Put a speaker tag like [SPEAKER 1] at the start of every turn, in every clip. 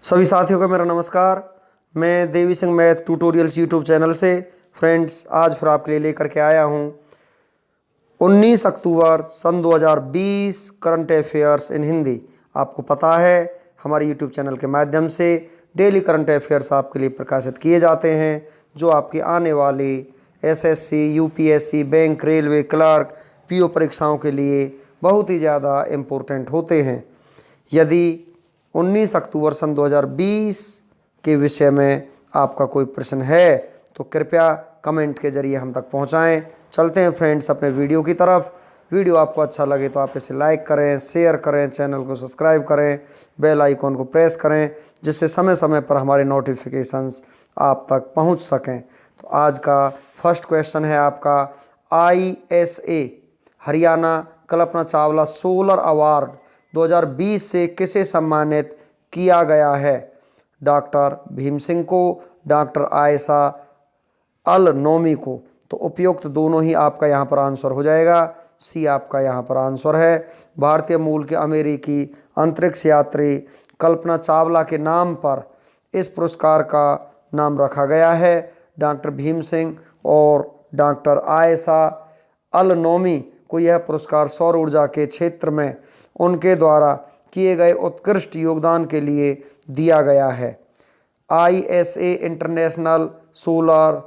[SPEAKER 1] सभी साथियों का मेरा नमस्कार। मैं Devi Singh math tutorials YouTube channel से फ्रेंड्स आज फिर आपके लिए लेकर के आया हूँ 19 अक्टूबर सन 2020 करंट अफेयर्स इन हिंदी। आपको पता है हमारे यूट्यूब चैनल के माध्यम से डेली करंट अफेयर्स आपके लिए प्रकाशित किए जाते हैं, जो आपकी आने वाली SSC, UPSC, bank, railway, clerk, PO परीक्षाओं के लिए बहुत ही ज़्यादा इम्पोर्टेंट होते हैं। यदि 19 अक्टूबर सन 2020 के विषय में आपका कोई प्रश्न है तो कृपया कमेंट के जरिए हम तक पहुंचाएं। चलते हैं फ्रेंड्स अपने वीडियो की तरफ। वीडियो आपको अच्छा लगे तो आप इसे लाइक करें, शेयर करें, चैनल को सब्सक्राइब करें, बेल आइकॉन को प्रेस करें, जिससे समय समय पर हमारे नोटिफिकेशंस आप तक पहुंच सकें। तो आज का फर्स्ट क्वेश्चन है आपका, ISA Haryana Kalpana Chawla solar award 2020 से किसे सम्मानित किया गया है? डॉक्टर भीम सिंह को, डॉक्टर आयशा अल नोमी को। तो उपयुक्त दोनों ही आपका यहाँ पर आंसर हो जाएगा। सी आपका यहाँ पर आंसर है। भारतीय मूल के अमेरिकी अंतरिक्ष यात्री कल्पना चावला के नाम पर इस पुरस्कार का नाम रखा गया है। डॉक्टर भीम सिंह और डॉक्टर आयशा अल नोमी को यह पुरस्कार सौर ऊर्जा के क्षेत्र में उनके द्वारा किए गए उत्कृष्ट योगदान के लिए दिया गया है। ISA इंटरनेशनल सोलर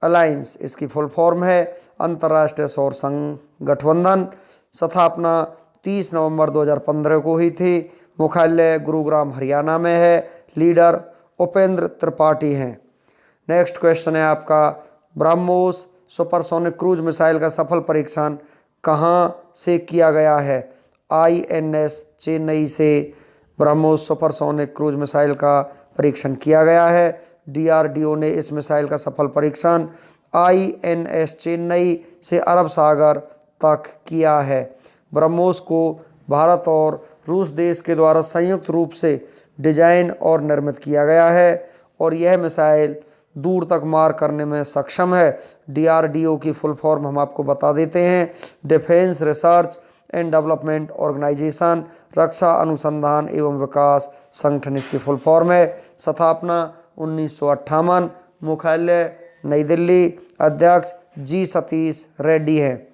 [SPEAKER 1] अलायंस, इसकी फुल फॉर्म है अंतर्राष्ट्रीय सौर संगठबंधन। स्थापना 30 नवंबर 2015 को हुई थी। मुख्यालय गुरुग्राम हरियाणा में है। लीडर उपेंद्र त्रिपाठी हैं। नेक्स्ट क्वेश्चन है आपका, ब्रह्मोस सुपरसोनिक क्रूज मिसाइल का सफल परीक्षण कहाँ से किया गया है? INS चेन्नई से ब्रह्मोस सुपरसोनिक क्रूज मिसाइल का परीक्षण किया गया है। DRDO ने इस मिसाइल का सफल परीक्षण INS चेन्नई से अरब सागर तक किया है। ब्रह्मोस को भारत और रूस देश के द्वारा संयुक्त रूप से डिजाइन और निर्मित किया गया है और यह मिसाइल दूर तक मार करने में सक्षम है। DRDO की फुल फॉर्म हम आपको बता देते हैं, defence research and development organisation, रक्षा अनुसंधान एवं विकास संगठन इसकी फुल फॉर्म है। स्थापना 1958। मुख्यालय नई दिल्ली। अध्यक्ष G सतीश रेड्डी है।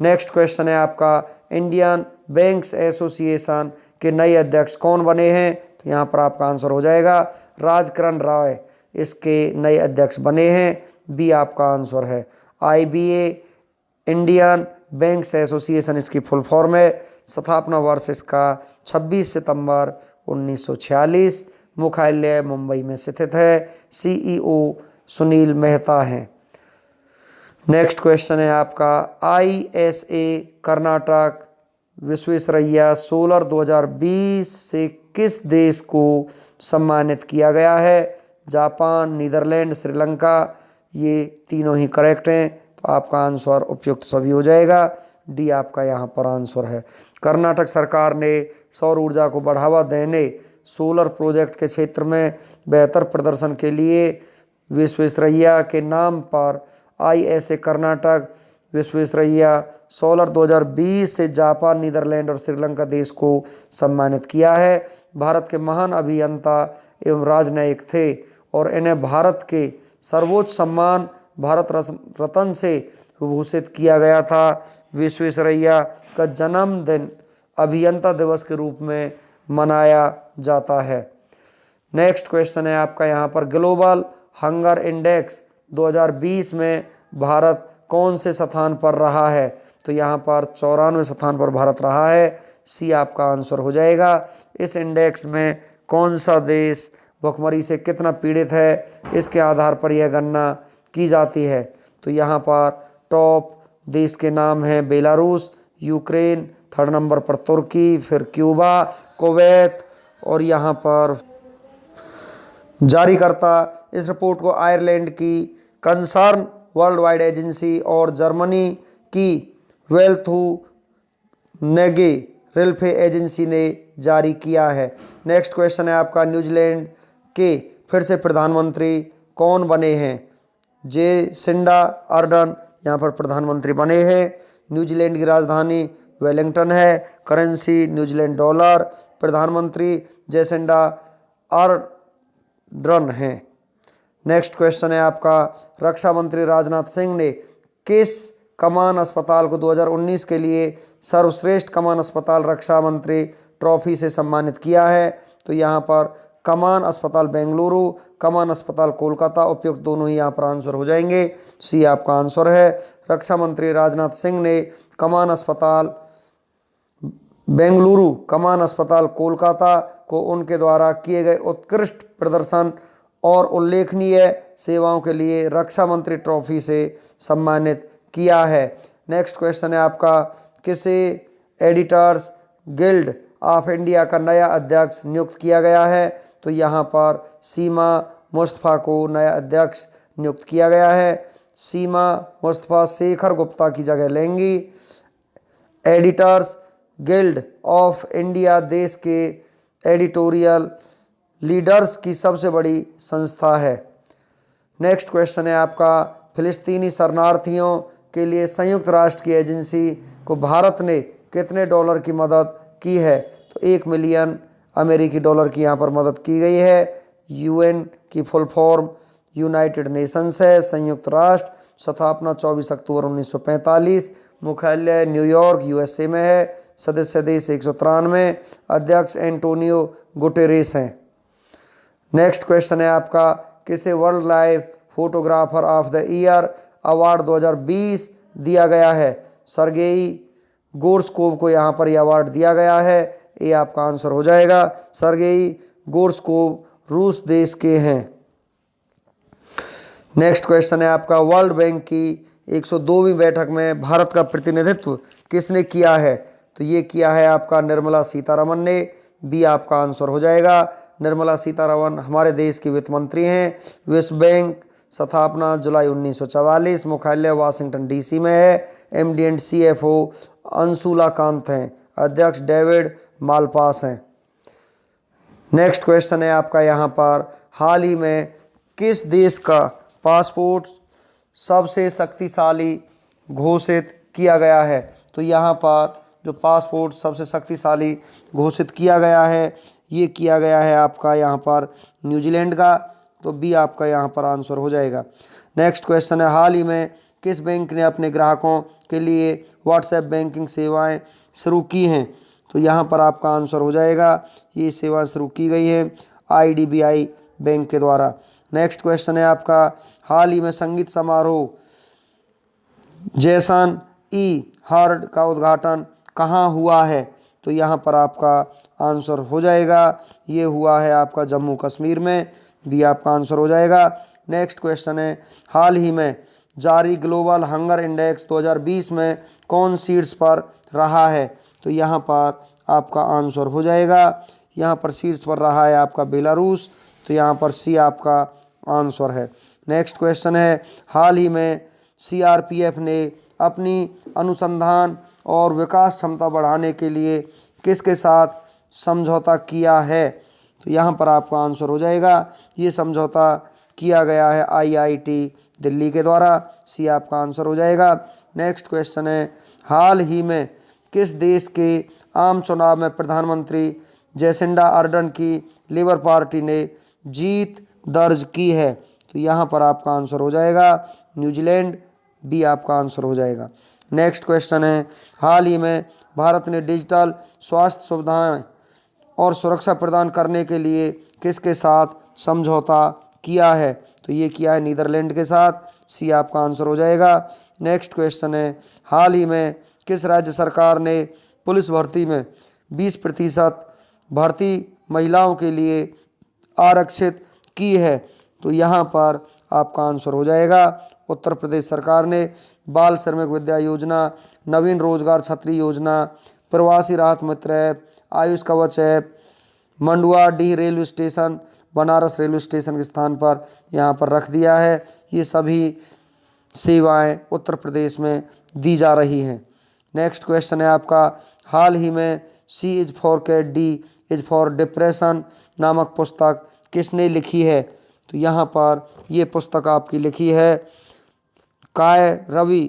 [SPEAKER 1] नेक्स्ट क्वेश्चन है आपका, इंडियन बैंक्स एसोसिएशन के नए अध्यक्ष कौन बने हैं? तो यहाँ पर आपका आंसर हो जाएगा राजकरण राय इसके नए अध्यक्ष बने हैं। बी आपका आंसर है। IBA इंडियन बैंक्स एसोसिएशन इसकी फुल फॉर्म है। स्थापना वर्ष इसका 26 सितंबर 1946। मुख्यालय मुंबई में स्थित है। CEO सुनील मेहता हैं। नेक्स्ट क्वेश्चन है आपका, ISA कर्नाटक विश्वेश्वरैया सोलर 2020 से किस देश को सम्मानित किया गया है? Japan, Netherlands, Sri Lanka. ये तीनों ही करेक्ट हैं, तो आपका आंसर उपयुक्त सभी हो जाएगा। डी आपका यहाँ पर आंसर है। कर्नाटक सरकार ने सौर ऊर्जा को बढ़ावा देने सोलर प्रोजेक्ट के क्षेत्र में बेहतर प्रदर्शन के लिए विश्वेश्वरैया के नाम पर ISA कर्नाटक विश्वेश्वरैया सोलर 2020 से जापान, नीदरलैंड और श्रीलंका देश को सम्मानित किया है। भारत के महान अभियंता एवं राजनयिक थे और इन्हें भारत के सर्वोच्च सम्मान भारत रत्न से विभूषित किया गया था। विश्वेश्वरैया का जन्मदिन अभियंता दिवस के रूप में मनाया जाता है। नेक्स्ट क्वेश्चन है आपका यहाँ पर, ग्लोबल हंगर इंडेक्स 2020 में भारत कौन से स्थान पर रहा है? तो यहाँ पर 94वें स्थान पर भारत रहा है। सी आपका आंसर हो जाएगा। इस इंडेक्स में कौन सा देश भुखमरी से कितना पीड़ित है, इसके आधार पर यह गणना की जाती है। तो यहाँ पर टॉप देश के नाम हैं बेलारूस, यूक्रेन, थर्ड नंबर पर तुर्की, फिर क्यूबा, कुवैत और यहाँ पर जारीकर्ता इस रिपोर्ट को आयरलैंड की कंसर्न वर्ल्ड वाइड एजेंसी और जर्मनी की वेल्थू नेगे रिल्फे एजेंसी ने जारी किया है। नेक्स्ट क्वेश्चन है आपका, न्यूजीलैंड के फिर से प्रधानमंत्री कौन बने हैं? जेसिंडा अर्डन यहाँ पर प्रधानमंत्री बने हैं। न्यूजीलैंड की राजधानी वेलिंगटन है। Currency New Zealand dollar. प्रधानमंत्री जेसिंडा ड्रन हैं। नेक्स्ट क्वेश्चन है आपका, रक्षा मंत्री राजनाथ सिंह ने किस कमान अस्पताल को 2019 के लिए सर्वश्रेष्ठ कमान अस्पताल रक्षा मंत्री ट्रॉफी से सम्मानित किया है? तो यहाँ पर कमान अस्पताल बेंगलुरु, कमान अस्पताल कोलकाता, उपयुक्त दोनों ही यहाँ पर आंसर हो जाएंगे। सी आपका आंसर है। रक्षा मंत्री राजनाथ सिंह ने कमान अस्पताल बेंगलुरु, कमान अस्पताल कोलकाता को उनके द्वारा किए गए उत्कृष्ट प्रदर्शन और उल्लेखनीय सेवाओं के लिए रक्षा मंत्री ट्रॉफी से सम्मानित किया है। नेक्स्ट क्वेश्चन है आपका, किसे एडिटर्स गिल्ड ऑफ इंडिया का नया अध्यक्ष नियुक्त किया गया है? तो यहाँ पर सीमा मुस्तफ़ा को नया अध्यक्ष नियुक्त किया गया है। सीमा मुस्तफ़ा शेखर गुप्ता की जगह लेंगी। एडिटर्स गिल्ड ऑफ इंडिया देश के एडिटोरियल लीडर्स की सबसे बड़ी संस्था है। नेक्स्ट क्वेश्चन है आपका, फिलिस्तीनी शरणार्थियों के लिए संयुक्त राष्ट्र की एजेंसी को भारत ने कितने डॉलर की मदद की है? तो 1 मिलियन अमेरिकी डॉलर की यहाँ पर मदद की गई है। यूएन की फुल फॉर्म यूनाइटेड नेशंस है, संयुक्त राष्ट्र। स्थापना 24 अक्टूबर 1945। मुख्यालय न्यूयॉर्क यूएसए में है। सदस्य देश 193। अध्यक्ष एंटोनियो गुटेरेस हैं। नेक्स्ट क्वेश्चन है आपका, किसे world life photographer of the year award 2020 दिया गया है? सर्गेई गोर्स्कोव को यहाँ पर यह अवार्ड दिया गया है। ये आपका आंसर हो जाएगा। सर्गेई गोर्स्कोव रूस देश के हैं। नेक्स्ट क्वेश्चन है आपका, वर्ल्ड बैंक की 102वीं बैठक में भारत का प्रतिनिधित्व किसने किया है? तो ये किया है आपका निर्मला सीतारमन ने। बी आपका आंसर हो जाएगा। निर्मला सीतारमन हमारे देश की वित्त मंत्री हैं। विश्व बैंक स्थापना जुलाई 1944। मुख्यालय वाशिंगटन डीसी में है। MD and CFO Anshula Kant हैं। अध्यक्ष डेविड मालपास हैं। नेक्स्ट क्वेश्चन है आपका यहाँ पर, हाल ही में किस देश का पासपोर्ट सबसे शक्तिशाली घोषित किया गया है? तो यहाँ पर जो पासपोर्ट सबसे शक्तिशाली घोषित किया गया है, ये किया गया है आपका यहाँ पर न्यूजीलैंड का। तो बी आपका यहाँ पर आंसर हो जाएगा। नेक्स्ट क्वेश्चन है, हाल ही में किस बैंक ने अपने ग्राहकों के लिए व्हाट्सएप बैंकिंग सेवाएं शुरू की हैं? तो यहाँ पर आपका आंसर हो जाएगा, ये सेवाएं शुरू की गई हैं आईडीबीआई बैंक के द्वारा। नेक्स्ट क्वेश्चन है आपका, हाल ही में संगीत समारोह जैसन ई हर्ड का उद्घाटन कहाँ हुआ है? तो यहाँ पर आपका आंसर हो जाएगा, ये हुआ है आपका जम्मू कश्मीर में। भी आपका आंसर हो जाएगा। नेक्स्ट क्वेश्चन है, हाल ही में जारी ग्लोबल हंगर इंडेक्स 2020 में कौन शीर्ष पर रहा है? तो यहाँ पर आपका आंसर हो जाएगा, यहाँ पर शीर्ष पर रहा है आपका बेलारूस। तो यहाँ पर सी आपका आंसर है। नेक्स्ट क्वेश्चन है, हाल ही में सीआरपीएफ ने अपनी अनुसंधान और विकास क्षमता बढ़ाने के लिए किसके साथ समझौता किया है? तो यहाँ पर आपका आंसर हो जाएगा, ये समझौता किया गया है आईआईटी दिल्ली के द्वारा। सी आपका आंसर हो जाएगा। नेक्स्ट क्वेश्चन है, हाल ही में किस देश के आम चुनाव में प्रधानमंत्री जेसिंडा अर्डन की लेबर पार्टी ने जीत दर्ज की है? तो यहाँ पर आपका आंसर हो जाएगा न्यूजीलैंड। बी आपका आंसर हो जाएगा। नेक्स्ट क्वेश्चन है, हाल ही में भारत ने डिजिटल स्वास्थ्य सुविधाएं और सुरक्षा प्रदान करने के लिए किसके साथ समझौता किया है? तो ये किया है नीदरलैंड के साथ। सी आपका आंसर हो जाएगा। नेक्स्ट क्वेश्चन है, हाल ही में किस राज्य सरकार ने पुलिस भर्ती में 20% भर्ती महिलाओं के लिए आरक्षित की है? तो यहाँ पर आपका आंसर हो जाएगा उत्तर प्रदेश सरकार ने। बाल श्रमिक विद्या योजना, नवीन रोजगार छतरी योजना, प्रवासी राहत मित्र ऐप, आयुष कवच ऐप, मंडुआ D railway station Banaras railway station के स्थान पर यहाँ पर रख दिया है। ये सभी सेवाएं उत्तर प्रदेश में दी जा रही हैं। नेक्स्ट क्वेश्चन है आपका, हाल ही में C is for cat D is for depression नामक पुस्तक किसने लिखी है? तो यहाँ पर ये पुस्तक आपकी लिखी है काय रवि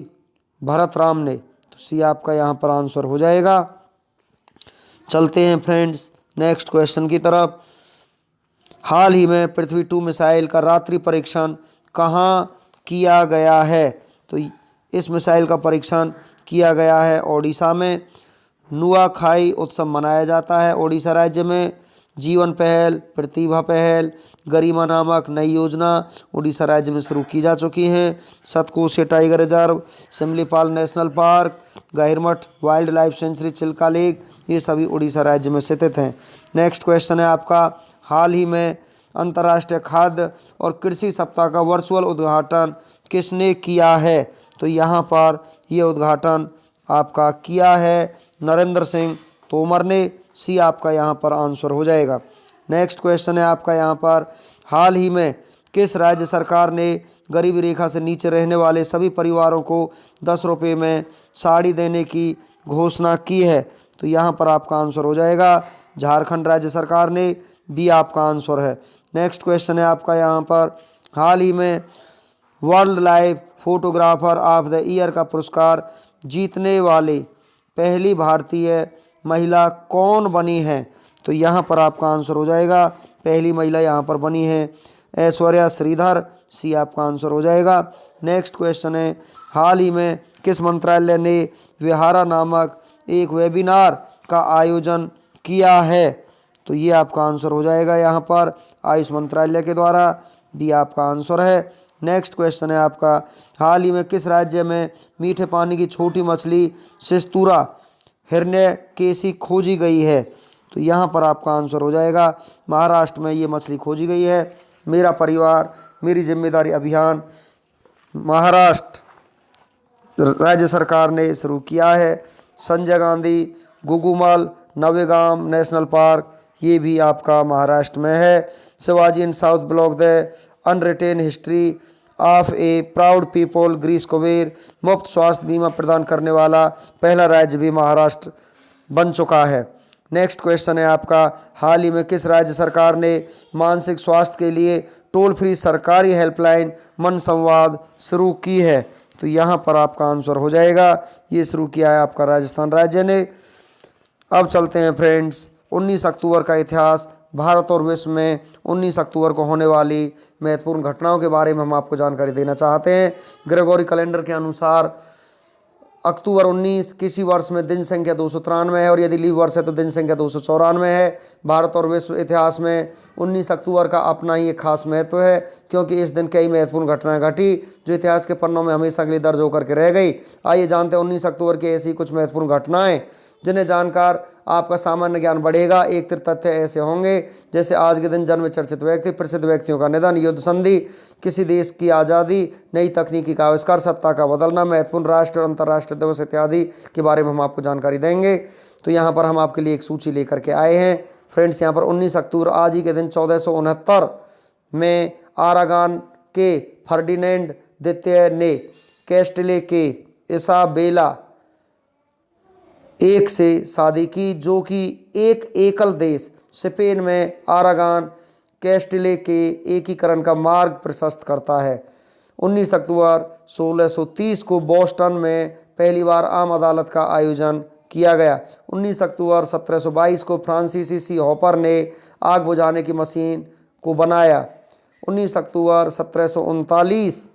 [SPEAKER 1] भरत राम ने। तो सी आपका यहाँ पर आंसर हो जाएगा। चलते हैं फ्रेंड्स नेक्स्ट क्वेश्चन की तरफ। हाल ही में पृथ्वी 2 मिसाइल का रात्रि परीक्षण कहाँ किया गया है? तो इस मिसाइल का परीक्षण किया गया है ओडिशा में। नुआखाई उत्सव मनाया जाता है ओडिशा राज्य में। जीवन पहल, प्रतिभा पहल, गरिमा नामक नई योजना उड़ीसा राज्य में शुरू की जा चुकी हैं। Satkosia tiger reserve, Similipal national park, Gahirmatha wildlife sanctuary, Chilika lake, ये सभी उड़ीसा राज्य में स्थित हैं। नेक्स्ट क्वेश्चन है आपका, हाल ही में अंतर्राष्ट्रीय खाद्य और कृषि सप्ताह का वर्चुअल उद्घाटन किसने किया है? तो यहाँ पर यह उद्घाटन आपका किया है नरेंद्र सिंह तोमर ने। सी आपका यहाँ पर आंसर हो जाएगा। नेक्स्ट क्वेश्चन है आपका यहाँ पर, हाल ही में किस राज्य सरकार ने गरीबी रेखा से नीचे रहने वाले सभी परिवारों को 10 रुपये में साड़ी देने की घोषणा की है? तो यहाँ पर आपका आंसर हो जाएगा झारखंड राज्य सरकार ने। बी आपका आंसर है। नेक्स्ट क्वेश्चन है आपका यहाँ पर, हाल ही में world life photographer of the year का पुरस्कार जीतने वाली पहली भारतीय महिला कौन बनी है? तो यहाँ पर आपका आंसर हो जाएगा, पहली महिला यहाँ पर बनी है ऐश्वर्या श्रीधर। सी आपका आंसर हो जाएगा। नेक्स्ट क्वेश्चन है, हाल ही में किस मंत्रालय ने विहारा नामक एक वेबिनार का आयोजन किया है? तो ये आपका आंसर हो जाएगा यहाँ पर आयुष मंत्रालय के द्वारा। बी आपका आंसर है। नेक्स्ट क्वेश्चन है आपका, हाल ही में किस राज्य में मीठे पानी की छोटी मछली सिस्तूरा हिरण्यकेशी खोजी गई है? तो यहाँ पर आपका आंसर हो जाएगा महाराष्ट्र में ये मछली खोजी गई है। मेरा परिवार मेरी जिम्मेदारी अभियान महाराष्ट्र राज्य सरकार ने शुरू किया है। संजय गांधी गुगुमल नवेगाम नेशनल पार्क, ये भी आपका महाराष्ट्र में है। Shivaji in south block the unwritten history of a proud people Greece Kuber, मुफ्त स्वास्थ्य बीमा प्रदान करने वाला पहला राज्य भी महाराष्ट्र बन चुका है। नेक्स्ट क्वेश्चन है आपका, हाल ही में किस राज्य सरकार ने मानसिक स्वास्थ्य के लिए टोल फ्री सरकारी हेल्पलाइन मन संवाद शुरू की है? तो यहाँ पर आपका आंसर हो जाएगा, ये शुरू किया है आपका राजस्थान राज्य ने। अब चलते हैं फ्रेंड्स 19 अक्टूबर का इतिहास। भारत और विश्व में 19 अक्टूबर को होने वाली महत्वपूर्ण घटनाओं के बारे में हम आपको जानकारी देना चाहते हैं। ग्रेगोरी कैलेंडर के अनुसार अक्टूबर 19 किसी वर्ष में दिन संख्या 293 है और यदि लीव वर्ष है तो दिन संख्या 294 है। भारत और विश्व इतिहास में 19 अक्टूबर का अपना ही एक खास महत्व है, क्योंकि इस दिन कई महत्वपूर्ण घटनाएं घटी जो इतिहास के पन्नों में हमेशा के लिए दर्ज होकर के रह गई। आइए जानते हैं 19 अक्टूबर की ऐसी कुछ महत्वपूर्ण घटनाएं जिन्हें जानकर आपका सामान्य ज्ञान बढ़ेगा। एक तथ्य ऐसे होंगे जैसे आज के दिन जन्म चर्चित व्यक्ति, प्रसिद्ध व्यक्तियों का निधन, युद्ध संधि, किसी देश की आज़ादी, नई तकनीकी का आविष्कार, सत्ता का बदलना, महत्वपूर्ण राष्ट्र और अंतर्राष्ट्रीय दिवस इत्यादि के बारे में हम आपको जानकारी देंगे। तो यहाँ पर हम आपके लिए एक सूची लेकर के आए हैं फ्रेंड्स। यहाँ पर 19 अक्टूबर आज ही के दिन 1469 में आरागन के फर्डिनेंड द्वितीय ने कैस्टिले के इसाबेला एक से शादी की, जो कि एक एकल देश स्पेन में आरागन कैस्टिले के एकीकरण का मार्ग प्रशस्त करता है। 19 अक्टूबर 1630 को बोस्टन में पहली बार आम अदालत का आयोजन किया गया। 19 अक्टूबर 1722 को फ्रांसीसी सी हॉपर ने आग बुझाने की मशीन को बनाया। 19 अक्टूबर 1739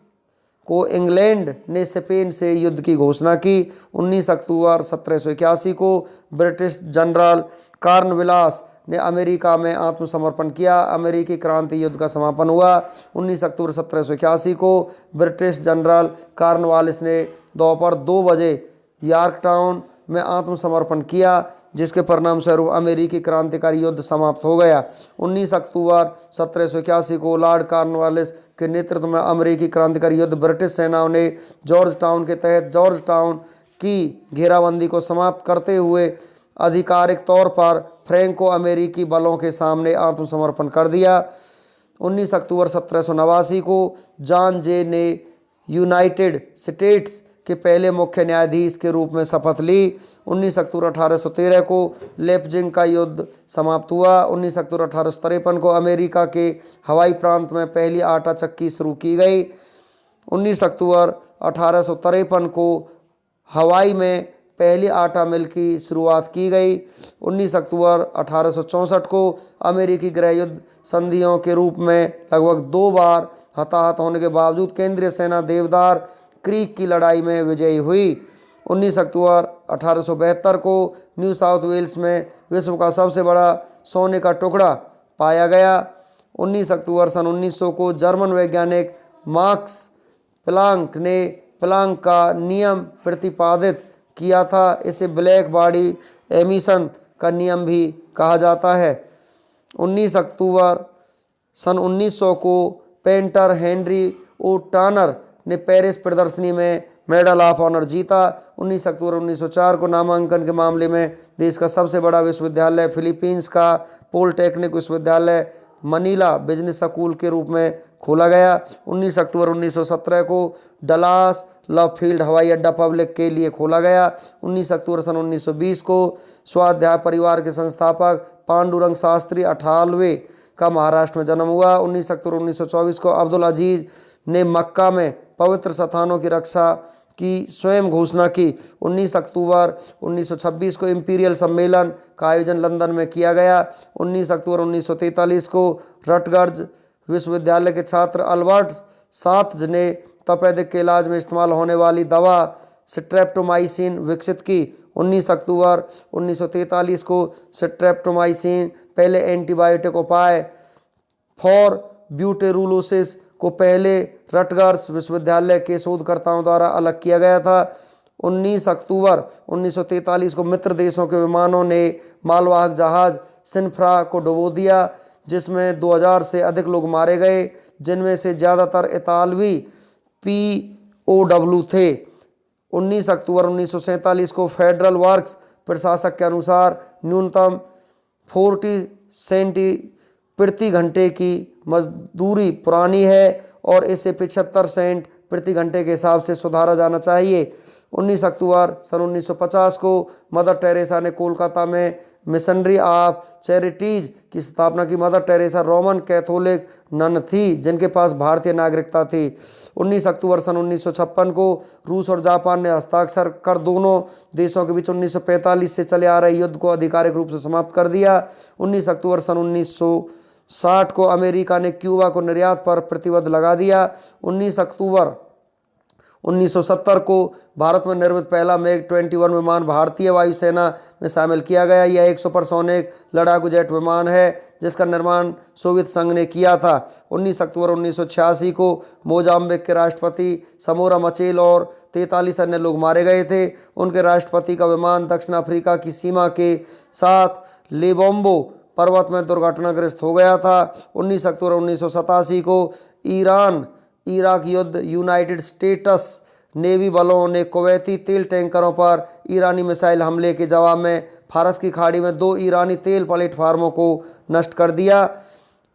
[SPEAKER 1] को इंग्लैंड ने स्पेन से युद्ध की घोषणा की। 19 अक्टूबर 1781 को ब्रिटिश जनरल कॉर्नवालिस ने अमेरिका में आत्मसमर्पण किया। अमेरिकी क्रांति युद्ध का समापन हुआ। 19 अक्टूबर 1781 को ब्रिटिश जनरल कॉर्नवालिस ने दोपहर 2 बजे यॉर्कटाउन में आत्मसमर्पण किया, जिसके परिणाम स्वरूप अमेरिकी क्रांतिकारी युद्ध समाप्त हो गया। 19 अक्टूबर 1781 को लॉर्ड कॉर्नवालिस के नेतृत्व में अमेरिकी क्रांतिकारी युद्ध ब्रिटिश सेनाओं ने जॉर्ज टाउन के तहत जॉर्ज टाउन की घेराबंदी को समाप्त करते हुए आधिकारिक तौर पर फ्रैंको अमेरिकी बलों के सामने आत्मसमर्पण कर दिया। 19 अक्टूबर 1789 को जॉन जे ने यूनाइटेड स्टेट्स के पहले मुख्य न्यायाधीश के रूप में शपथ ली। 19 अक्टूबर 1813 को लेपजिंग का युद्ध समाप्त हुआ। 19 अक्टूबर 1853 को अमेरिका के हवाई प्रांत में पहली आटा चक्की शुरू की गई। 19 अक्टूबर 1853 को हवाई में पहली आटा मिल की शुरुआत की गई। 19 अक्टूबर 1864 को अमेरिकी गृह युद्ध संधियों के रूप में लगभग 2 बार हताहत होने के बावजूद केंद्रीय सेना देवदार क्रीक की लड़ाई में विजयी हुई। 19 अक्टूबर 1872 को न्यू साउथ वेल्स में विश्व का सबसे बड़ा सोने का टुकड़ा पाया गया। 19 अक्टूबर सन 1900 को जर्मन वैज्ञानिक मार्क्स प्लांक ने प्लांक का नियम प्रतिपादित किया था। इसे ब्लैक बॉडी एमिशन का नियम भी कहा जाता है। 19 अक्टूबर सन 1900 को पेंटर हेनरी ओ टर्नर ने पेरिस प्रदर्शनी में मेडल ऑफ ऑनर जीता। 19 अक्टूबर 1904 को नामांकन के मामले में देश का सबसे बड़ा विश्वविद्यालय फिलीपींस का पॉलिटेक्निक विश्वविद्यालय मनीला बिजनेस स्कूल के रूप में खोला गया। 19 अक्टूबर 1917 को डलास लव फील्ड हवाई अड्डा पब्लिक के लिए खोला गया। 19 अक्टूबर सन 1920 को स्वाध्याय परिवार के संस्थापक पांडुरंग शास्त्री 98वें का महाराष्ट्र में जन्म हुआ। 19 अक्टूबर 1924 को अब्दुल अजीज ने मक्का में पवित्र स्थानों की रक्षा की स्वयं घोषणा की। 19 अक्टूबर 1926 को इंपीरियल सम्मेलन का आयोजन लंदन में किया गया। 19 अक्टूबर 1943 को रटगर्ज विश्वविद्यालय के छात्र अल्बर्ट साथज ने तपेदिक के इलाज में इस्तेमाल होने वाली दवा स्ट्रेप्टोमाइसिन विकसित की। 19 अक्टूबर 1943 को स्ट्रेप्टोमाइसिन पहले एंटीबायोटिक उपाय फॉर ब्यूटेरुलोसिस को पहले रटगर्स विश्वविद्यालय के शोधकर्ताओं द्वारा अलग किया गया था। 19 अक्टूबर 1943 को मित्र देशों के विमानों ने मालवाहक जहाज सिनफ्रा को डुबो दिया, जिसमें 2000 से अधिक लोग मारे गए, जिनमें से ज़्यादातर इतालवी POW थे। 19 अक्टूबर 1947 को फेडरल वर्क्स प्रशासक के अनुसार न्यूनतम 40 सेंटी प्रति घंटे की मजदूरी पुरानी है और इसे 75 सेंट प्रति घंटे के हिसाब से सुधारा जाना चाहिए। 19 अक्टूबर सन 1950 को मदर टेरेसा ने कोलकाता में मिशनरी ऑफ चैरिटीज की स्थापना की। Mother Teresa Roman Catholic nun थी जिनके पास भारतीय नागरिकता थी। 19 अक्टूबर सन 1956 को रूस और जापान ने हस्ताक्षर कर दोनों देशों के बीच 1945 से चले आ रहे युद्ध को आधिकारिक रूप से समाप्त कर दिया। 19 अक्टूबर सन 1960 को अमेरिका ने क्यूबा को निर्यात पर प्रतिबंध लगा दिया। 19 अक्टूबर 1970 को भारत में निर्मित पहला मैग 21 विमान भारतीय वायुसेना में शामिल किया गया। यह एक सुपरसोनिक लड़ाकू जेट विमान है जिसका निर्माण सोवियत संघ ने किया था। 19 अक्टूबर 1986 को मोजाम्बिक के राष्ट्रपति समोरा मचेल और 43 अन्य लोग मारे गए थे। उनके राष्ट्रपति का विमान दक्षिण अफ्रीका की सीमा के साथ लेबोम्बो पर्वत में दुर्घटनाग्रस्त हो गया था। 19 अक्टूबर 1987 को ईरान इराक युद्ध यूनाइटेड स्टेट्स नेवी बलों ने कुवैती तेल टैंकरों पर ईरानी मिसाइल हमले के जवाब में फारस की खाड़ी में 2 ईरानी तेल प्लेटफार्मों को नष्ट कर दिया।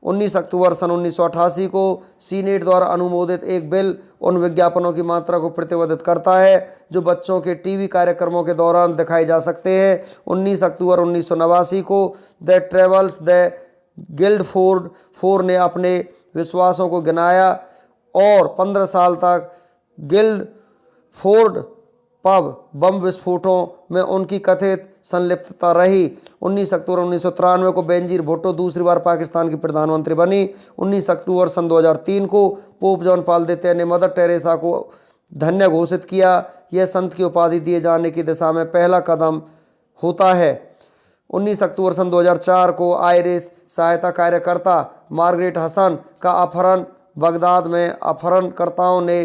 [SPEAKER 1] 19 अक्टूबर सन 1988 को सीनेट द्वारा अनुमोदित एक बिल उन विज्ञापनों की मात्रा को प्रतिबंधित करता है जो बच्चों के टीवी कार्यक्रमों के दौरान दिखाए जा सकते हैं। 19 अक्टूबर 1989 को द ट्रेवल्स द गिल्डफोर्ड 4 ने अपने विश्वासों को गिनाया और 15 साल तक गिल्डफोर्ड पब बम विस्फोटों में उनकी कथित संलिप्तता रही। 19 अक्टूबर 1993 को बेनजीर भुट्टो दूसरी बार पाकिस्तान की प्रधानमंत्री बनी। 19 अक्टूबर सन 2003 को पोप जॉन पॉल द्वितीय ने मदर टेरेसा को धन्य घोषित किया। यह संत की उपाधि दिए जाने की दिशा में पहला कदम होता है। 19 अक्टूबर सन 2004 को आयरिश सहायता कार्यकर्ता मार्गरेट हसन का अपहरण बगदाद में अपहरणकर्ताओं ने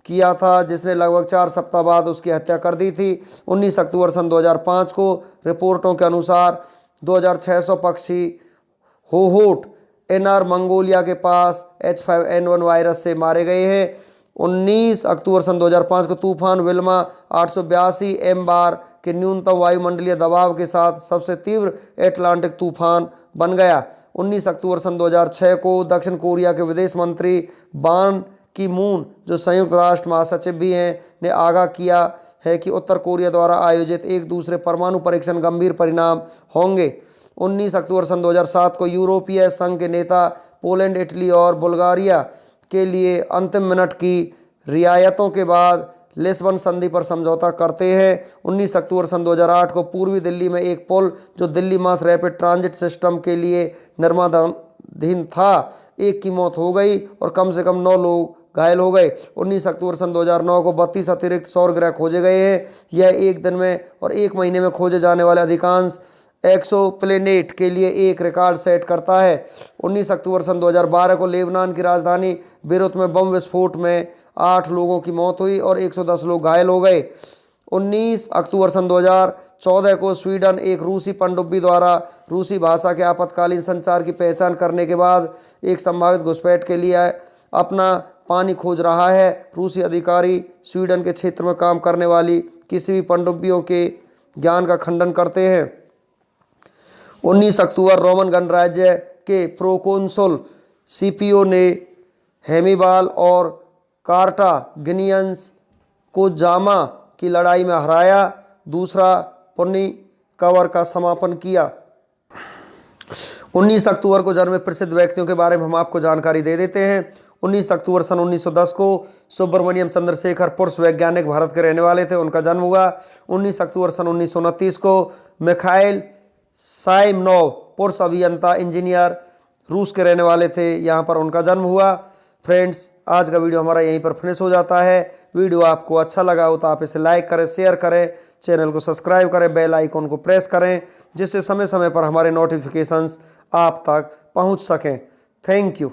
[SPEAKER 1] किया था, जिसने लगभग 4 सप्ताह बाद उसकी हत्या कर दी थी। 19 अक्टूबर सन 2005 को रिपोर्टों के अनुसार 2600 पक्षी होहोट इनर मंगोलिया के पास H5N1 वायरस से मारे गए हैं। 19 अक्टूबर सन 2005 को तूफान विल्मा 882 M-बार के न्यूनतम वायुमंडलीय दबाव के साथ सबसे तीव्र एटलांटिक तूफान बन गया। 19 अक्टूबर सन 2006 को दक्षिण कोरिया के विदेश मंत्री बान की मून, जो संयुक्त राष्ट्र महासचिव भी हैं, ने आगाह किया है कि उत्तर कोरिया द्वारा आयोजित एक दूसरे परमाणु परीक्षण गंभीर परिणाम होंगे। 19 अक्टूबर सन 2007 को यूरोपीय संघ के नेता पोलैंड, इटली और बुल्गारिया के लिए अंतिम मिनट की रियायतों के बाद लिस्बन संधि पर समझौता करते हैं। 19 अक्टूबर सन 2008 को पूर्वी दिल्ली में एक पुल जो Delhi mass rapid transit system के लिए निर्माणाधीन था, एक की मौत हो गई और कम से कम 9 लोग घायल हो गए। 19 अक्टूबर सन 2009 को 32 अतिरिक्त सौर ग्रह खोजे गए हैं। यह एक दिन में और एक महीने में खोजे जाने वाले अधिकांश एक्सोप्लैनेट के लिए एक रिकॉर्ड सेट करता है। 19 अक्टूबर सन 2012 को लेबनान की राजधानी बेरूत में बम विस्फोट में 8 लोगों की मौत हुई और 110 लोग घायल हो गए। 19 अक्टूबर सन 2014 को स्वीडन एक रूसी पनडुब्बी द्वारा रूसी भाषा के आपातकालीन संचार की पहचान करने के बाद एक संभावित घुसपैठ के लिए अपना पानी खोज रहा है। रूसी अधिकारी स्वीडन के क्षेत्र में काम करने वाली किसी भी पनडुब्बियों के ज्ञान का खंडन करते हैं। 19 अक्टूबर रोमन गणराज्य के प्रोकोंसुल सीपीओ ने हैनिबाल और कार्टागिनियंस को जामा की लड़ाई में हराया, दूसरा पुनिकवर का समापन किया। 19 अक्टूबर को जन्मे प्रसिद्ध व्यक्तियों के बारे में हम आपको जानकारी दे देते हैं। 19 अक्टूबर सन 1910 को सुब्रमण्यम चंद्रशेखर पुरुष वैज्ञानिक भारत के रहने वाले थे, उनका जन्म हुआ। 19 अक्टूबर सन 1929 को मिखाइल साइमनोव पुरुष अभियंता इंजीनियर रूस के रहने वाले थे, यहाँ पर उनका जन्म हुआ। फ्रेंड्स, आज का वीडियो हमारा यहीं पर फिनिश हो जाता है। वीडियो आपको अच्छा लगा हो तो आप इसे लाइक करें, शेयर करें, चैनल को सब्सक्राइब करें, बेल आइकन को प्रेस करें, जिससे समय समय पर हमारे नोटिफिकेशंस आप तक पहुंच सकें। Thank you.